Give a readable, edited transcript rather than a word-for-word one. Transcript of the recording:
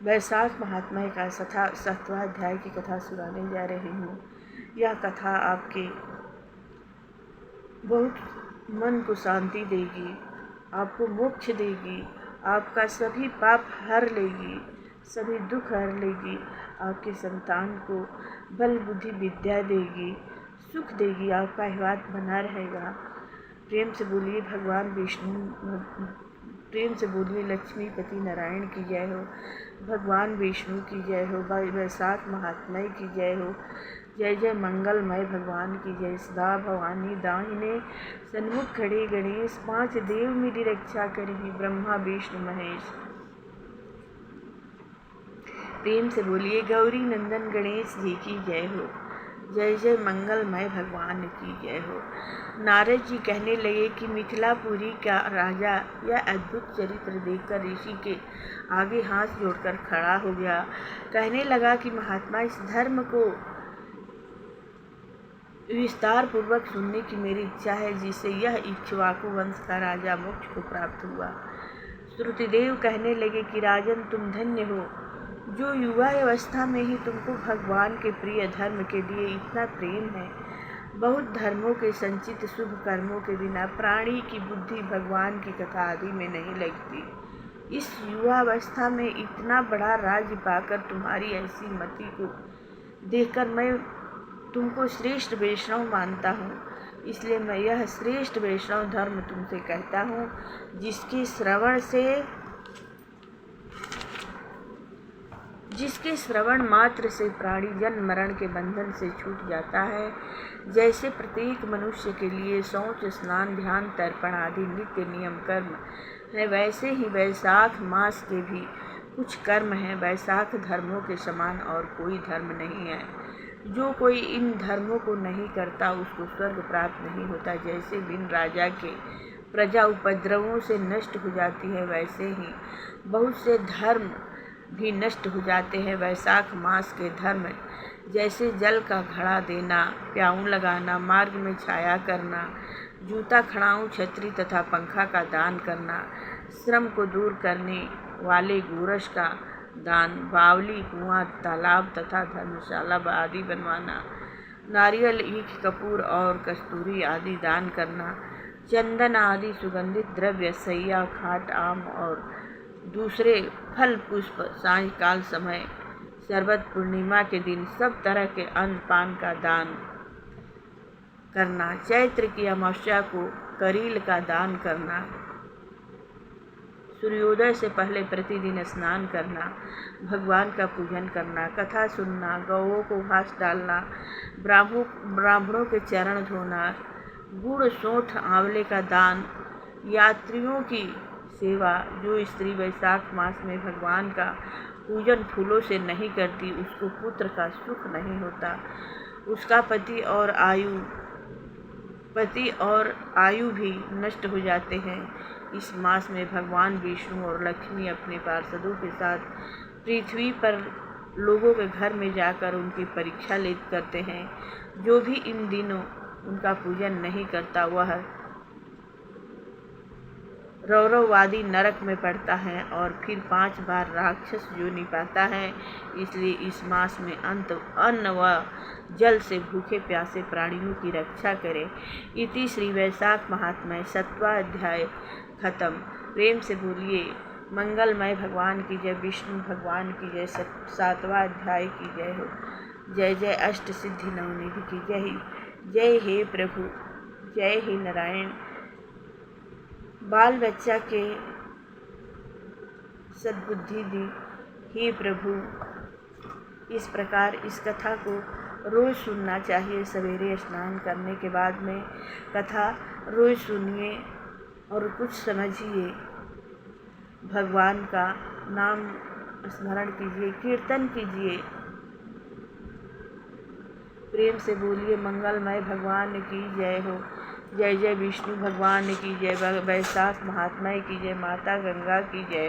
वैशाख महात्म्य का 7वां अध्याय की कथा सुनाने जा रही हूँ। यह कथा आपके बहुत मन को शांति देगी, आपको मोक्ष देगी, आपका सभी पाप हर लेगी, सभी दुख हर लेगी, आपके संतान को बल बुद्धि विद्या देगी, सुख देगी, आपका हिवात बना रहेगा। प्रेम से बोलिए भगवान विष्णु, प्रेम से बोलिए लक्ष्मीपति नारायण की जय हो, भगवान विष्णु की जय हो, वैशाख महात्म्य की जय हो। जय जय मंगलमय भगवान की जय। सदा भवानी दाहिने सन्मुख खड़े गणेश, 5 देव मेरी रक्षा करें, ब्रह्मा विष्णु महेश। प्रेम से बोलिए गौरी नंदन गणेश जी की जय हो। जय जय मंगलमय भगवान की जय हो। नारद जी कहने लगे कि मिथिलापुरी का राजा यह अद्भुत चरित्र देखकर ऋषि के आगे हाथ जोड़कर खड़ा हो गया। कहने लगा कि महात्मा, इस धर्म को विस्तार पूर्वक सुनने की मेरी इच्छा है, जिससे यह इक्ष्वाकु वंश का राजा मोक्ष को प्राप्त हुआ। श्रुतिदेव कहने लगे कि राजन, तुम धन्य हो, जो युवा अवस्था में ही तुमको भगवान के प्रिय धर्म के लिए इतना प्रेम है। बहुत धर्मों के संचित शुभ कर्मों के बिना प्राणी की बुद्धि भगवान की कथा आदि में नहीं लगती। इस युवा अवस्था में इतना बड़ा राज्य पाकर तुम्हारी ऐसी मति को देखकर मैं तुमको श्रेष्ठ वैष्णव मानता हूँ। इसलिए मैं यह श्रेष्ठ वैष्णव धर्म तुमसे कहता हूँ, जिसके श्रवण मात्र से प्राणी जन्म मरण के बंधन से छूट जाता है। जैसे प्रत्येक मनुष्य के लिए शौच, स्नान, ध्यान, तर्पण आदि नित्य नियम कर्म है, वैसे ही वैशाख मास के भी कुछ कर्म हैं। वैशाख धर्मों के समान और कोई धर्म नहीं है। जो कोई इन धर्मों को नहीं करता उसको स्वर्ग प्राप्त नहीं होता। जैसे बिन राजा के प्रजा उपद्रवों से नष्ट हो जाती है, वैसे ही बहुत से धर्म भी नष्ट हो जाते हैं। वैशाख मास के धर्म जैसे जल का घड़ा देना, प्याऊ लगाना, मार्ग में छाया करना, जूता, खड़ाऊ, छतरी तथा पंखा का दान करना, श्रम को दूर करने वाले गोरस का दान, बावली, कुआं, तालाब तथा धर्मशाला आदि बनवाना, नारियल, ईख, कपूर और कस्तूरी आदि दान करना, चंदन आदि सुगंधित द्रव्य, सैया, खाट, आम और दूसरे फल पुष्प, सायंकाल समय, शरबत, पूर्णिमा के दिन सब तरह के अन्न पान का दान करना, चैत्र की अमावस्या को करील का दान करना, सूर्योदय से पहले प्रतिदिन स्नान करना, भगवान का पूजन करना, कथा सुनना, गौओं को घास डालना, ब्राह्मणों के चरण धोना, गुड़, सौंठ, आंवले का दान, यात्रियों की सेवा। जो स्त्री वैशाख मास में भगवान का पूजन फूलों से नहीं करती, उसको पुत्र का सुख नहीं होता, उसका पति और आयु भी नष्ट हो जाते हैं। इस मास में भगवान विष्णु और लक्ष्मी अपने पार्षदों के साथ पृथ्वी पर लोगों के घर में जाकर उनकी परीक्षा करते हैं। जो भी इन दिनों उनका पूजन नहीं करता वह रौरववादी नरक में पड़ता है और फिर 5 बार राक्षस योनि पाता है। इसलिए इस मास में अन्न व जल से भूखे प्यासे प्राणियों की रक्षा करें। इति श्री वैशाख महात्म्य 7वां अध्याय खत्म। प्रेम से बोलिए मंगलमय भगवान की जय, विष्णु भगवान की जय, 7वां अध्याय की जय हो। जय जय अष्ट सिद्धि नवनिधि की जय। जय हे प्रभु, जय हे नारायण। बाल बच्चा के सद्बुद्धि दी, हे प्रभु। इस प्रकार इस कथा को रोज़ सुनना चाहिए। सवेरे स्नान करने के बाद में कथा रोज़ सुनिए और कुछ समझिए। भगवान का नाम स्मरण कीजिए, कीर्तन कीजिए। प्रेम से बोलिए मंगलमय भगवान की जय हो। जय जय विष्णु भगवान की जय, वैशाख महात्म्य की जय, माता गंगा की जय।